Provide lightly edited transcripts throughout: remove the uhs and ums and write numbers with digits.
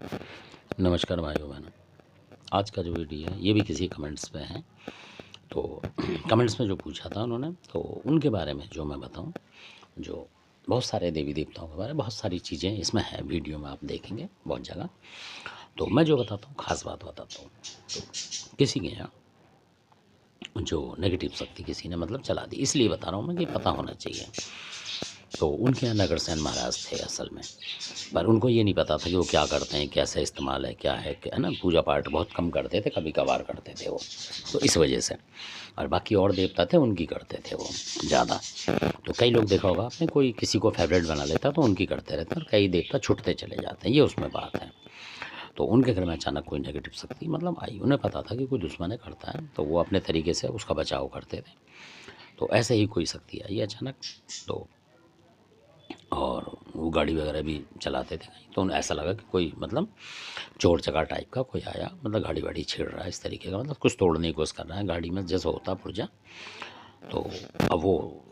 नमस्कार भाइयों बहनों। आज का जो वीडियो है ये भी किसी कमेंट्स पे है। तो कमेंट्स में जो पूछा था उन्होंने, तो उनके बारे में जो मैं बताऊं, जो बहुत सारे देवी देवताओं के बारे में बहुत सारी चीज़ें इसमें है, वीडियो में आप देखेंगे बहुत जगह। तो मैं जो बताता हूँ खास बात बताता हूँ। तो किसी के यहाँ जो नेगेटिव शक्ति किसी ने मतलब चला दी, इसलिए बता रहा हूँ मैं कि पता होना चाहिए। तो उनके यहाँ नगरसेन महाराज थे असल में, पर उनको ये नहीं पता था कि वो क्या करते हैं, कैसे इस्तेमाल है, क्या है ना। पूजा पाठ बहुत कम करते थे, कभी कभार करते थे वो, तो इस वजह से। और बाकी और देवता थे उनकी करते थे वो ज़्यादा। तो कई लोग देखा होगा आपने, कोई किसी को फेवरेट बना लेता तो उनकी करते रहते हैं, और कई देवता छुटते चले जाते हैं, ये उसमें बात है। तो उनके घर में अचानक कोई नेगेटिव शक्ति मतलब आई, उन्हें पता था कि कोई दुश्मन करता है, तो वो अपने तरीके से उसका बचाव करते थे। तो ऐसे ही कोई शक्ति आई अचानक। तो और वो गाड़ी वगैरह भी चलाते थे कहीं, तो उन्हें ऐसा लगा कि कोई मतलब चोर चकार टाइप का कोई आया, मतलब गाड़ी वाड़ी छेड़ रहा है इस तरीके का, मतलब कुछ तोड़ने की कोशिश कर रहा है गाड़ी में, जैसा होता पुर्जा। तो अब वो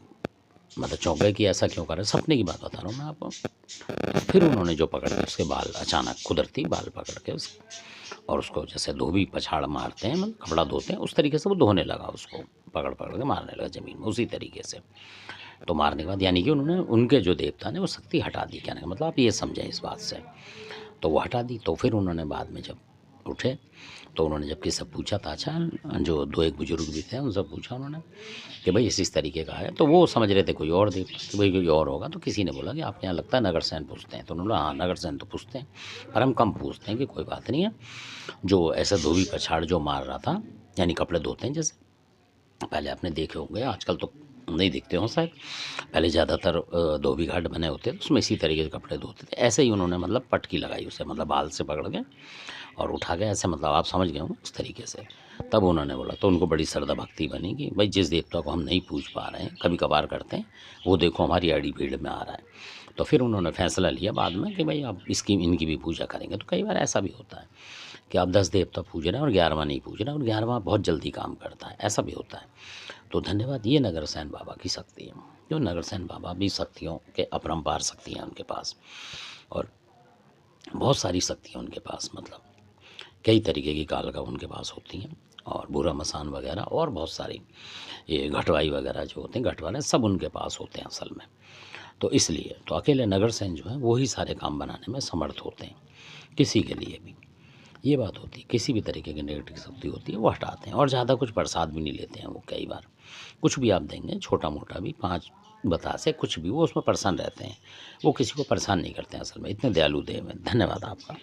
मतलब चौंक गए कि ऐसा क्यों कर रहे हैं, सपने की बात बता रहा हूँ मैं आपको। तो फिर उन्होंने जो पकड़ के उसके बाल, अचानक कुदरती बाल पकड़ के उसके, और उसको जैसे धोबी पछाड़ मारते हैं, मतलब कपड़ा धोते हैं, उस तरीके से वो धोने लगा, उसको पकड़ पकड़ के मारने लगा ज़मीन में उसी तरीके से। तो मारने के बाद यानी कि उन्होंने उनके जो देवता ने वो शक्ति हटा दी, कहने का मतलब आप ये समझें इस बात से। तो वो हटा दी। तो फिर उन्होंने बाद में जब उठे, तो उन्होंने जब किसी से पूछा था, अच्छा जो दो एक बुजुर्ग भी थे उनसे पूछा उन्होंने कि भाई इस तरीके का है, तो वो समझ रहे थे कोई और देवता, कि भाई कोई और होगा। तो किसी ने बोला कि आपके यहाँ लगता है नगरसेन पूछते हैं, तो उन्होंने बोला हाँ नगरसेन तो पूछते हैं, पर हम कम पूछते हैं, कि कोई बात नहीं है। जो ऐसा धोबी पछाड़ जो मार रहा था, यानी कपड़े धोते हैं जैसे, पहले आपने देखे होंगे, आजकल तो नहीं दिखते हों शायद, पहले ज़्यादातर धोबी घाट बने होते थे, उसमें इसी तरीके से कपड़े धोते थे। ऐसे ही उन्होंने मतलब पटकी लगाई उसे, मतलब बाल से पकड़ के और उठा के ऐसे, मतलब आप समझ गए होंगे उस तरीके से। तब उन्होंने बोला, तो उनको बड़ी श्रद्धा भक्ति बनी कि भाई जिस देवता को हम नहीं पूछ पा रहे हैं, कभी कभार करते हैं, वो देखो हमारी आड़ी भीड़ में आ रहा है। तो फिर उन्होंने फैसला लिया बाद में कि भाई अब इसकी इनकी भी पूजा करेंगे। तो कई बार ऐसा भी होता है कि आप 10 देवता पूज रहे हैं और 11वां नहीं पूज रहे हैं, और 11वां बहुत जल्दी काम करता है, ऐसा भी होता है। तो धन्यवाद, ये नगरसेन बाबा की शक्ति है। जो नगरसेन बाबा भी शक्तियों के अपरंपार शक्तियाँ उनके पास, और बहुत सारी शक्तियाँ उनके पास, मतलब कई तरीके की कालका उनके पास होती हैं, और बुरा मसान वगैरह, और बहुत सारी ये घटवाई वगैरह जो होते हैं, घटवाले सब उनके पास होते हैं असल में। तो इसलिए तो अकेले नगरसेन जो है वो ही सारे काम बनाने में समर्थ होते हैं, किसी के लिए भी ये बात होती है। किसी भी तरीके की नेगेटिव शक्ति होती है वो हटाते हैं, और ज़्यादा कुछ प्रसाद भी नहीं लेते हैं वो। कई बार कुछ भी आप देंगे, छोटा मोटा भी, 5 बतासे कुछ भी, वो उसमें प्रसन्न रहते हैं। वो किसी को परेशान नहीं करते हैं असल में, इतने दयालु देव हैं। धन्यवाद आपका।